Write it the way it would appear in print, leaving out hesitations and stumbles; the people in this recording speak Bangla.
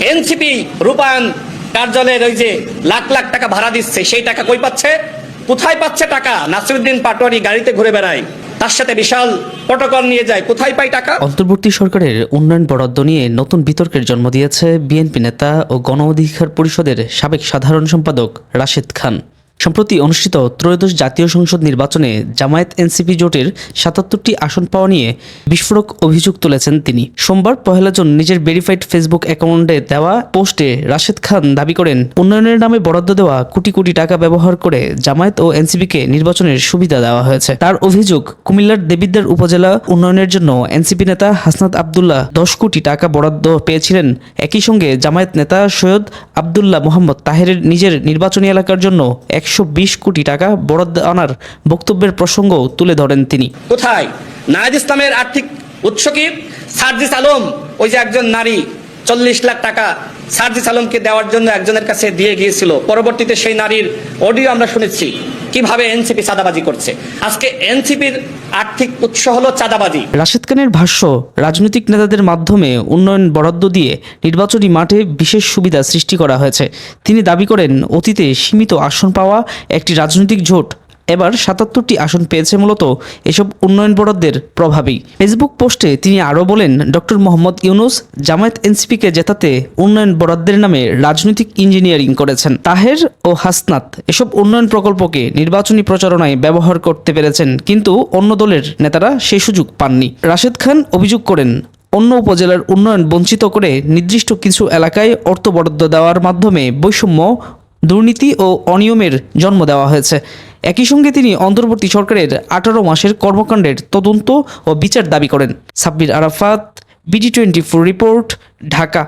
এনসিপি রূপায়ণ কার্যালয়ের ওই যে লাখ লাখ টাকা ভাড়া দিচ্ছে, সেই টাকা কই পাচ্ছে? কোথায় পাচ্ছে টাকা? নাসিরউদ্দিন পাটোয়ারি গাড়িতে ঘুরে বেড়ায়, তার সাথে বিশাল প্রটোকল নিয়ে যায়, কোথায় পায় টাকা? অন্তর্বর্তী সরকারের উন্নয়ন বরাদ্দ নিয়ে নতুন বিতর্কের জন্ম দিয়েছে বিএনপি নেতা ও গণ অধিকার পরিষদের সাবেক সাধারণ সম্পাদক রাশেদ খান। সম্প্রতি অনুষ্ঠিত ত্রয়োদশ জাতীয় সংসদ নির্বাচনে জামায়াত এনসিপি জোটের ৭৭টি আসন পাওয়া নিয়ে বিস্ফোরক অভিযোগ তুলেছেন তিনি। সোমবার ১ জুন নিজের ভেরিফাইড ফেসবুক অ্যাকাউন্টে দেওয়া পোস্টে রাশেদ খান দাবি করেন, উন্নয়নের নামে বরাদ্দ দেওয়া কোটি কোটি টাকা ব্যবহার করে জামায়াত ও এনসিপিকে নির্বাচনের সুবিধা দেওয়া হয়েছে। তার অভিযোগ, কুমিল্লার দেবিদ্বার উপজেলা উন্নয়নের জন্য এনসিপি নেতা হাসনাত আবদুল্লাহ ১০ কোটি টাকা বরাদ্দ পেয়েছিলেন। একই সঙ্গে জামায়াত নেতা সৈয়দ আবদুল্লাহ মোহাম্মদ তাহেরের নিজের নির্বাচনী এলাকার জন্য ১২০ কোটি টাকা বরাদ্দ আনার বক্তব্যের প্রসঙ্গ তুলে ধরেন তিনি। কোথায় নাহিদ ইসলামের আর্থিক উৎস কি? সার্জিস আলম, ওই যে একজন নারী ৪০ লাখ টাকা সার্জিস আলমকে দেওয়ার জন্য একজনের কাছে দিয়ে গিয়েছিল। পরবর্তীতে সেই নারীর অডিও আমরা শুনেছি কিভাবে এনসিপি চাঁদাবাজি করছে। আজকে এনসিপির আর্থিক উৎস হলো চাঁদাবাজি। রাশেদ খানের ভাষ্য, রাজনৈতিক নেতাদের মাধ্যমে উন্নয়ন বরাদ্দ দিয়ে নির্বাচনী মাঠে বিশেষ সুবিধা সৃষ্টি করা হয়েছে। তিনি দাবি করেন, অতীতে সীমিত আসন পাওয়া একটি রাজনৈতিক জোট এবার ৭৭টি আসন পেয়েছে মূলত এসব উন্নয়ন বরাদ্দের প্রভাবেই। ফেসবুক পোস্টে তিনি আরও বলেন, ডক্টর মোহাম্মদ ইউনূস জামায়াত এনসিপিকে জেতাতে উন্নয়ন বরাদ্দের নামে রাজনৈতিক ইঞ্জিনিয়ারিং করেছেন। তাহের ও হাসনাত এসব উন্নয়ন প্রকল্পকে নির্বাচনী প্রচারণায় ব্যবহার করতে পেরেছেন, কিন্তু অন্য দলের নেতারা সেই সুযোগ পাননি। রাশেদ খান অভিযোগ করেন, অন্য উপজেলার উন্নয়ন বঞ্চিত করে নির্দিষ্ট কিছু এলাকায় অর্থ বরাদ্দ দেওয়ার মাধ্যমে বৈষম্য, দুর্নীতি ও অনিয়মের জন্ম দেওয়া হয়েছে। একই সঙ্গে তিনি অন্তর্বর্তী সরকারের ১৮ মাসের কর্মকাণ্ডের তদন্ত ও বিচার দাবি করেন। Sabbir Arafat, BD24 report, Dhaka.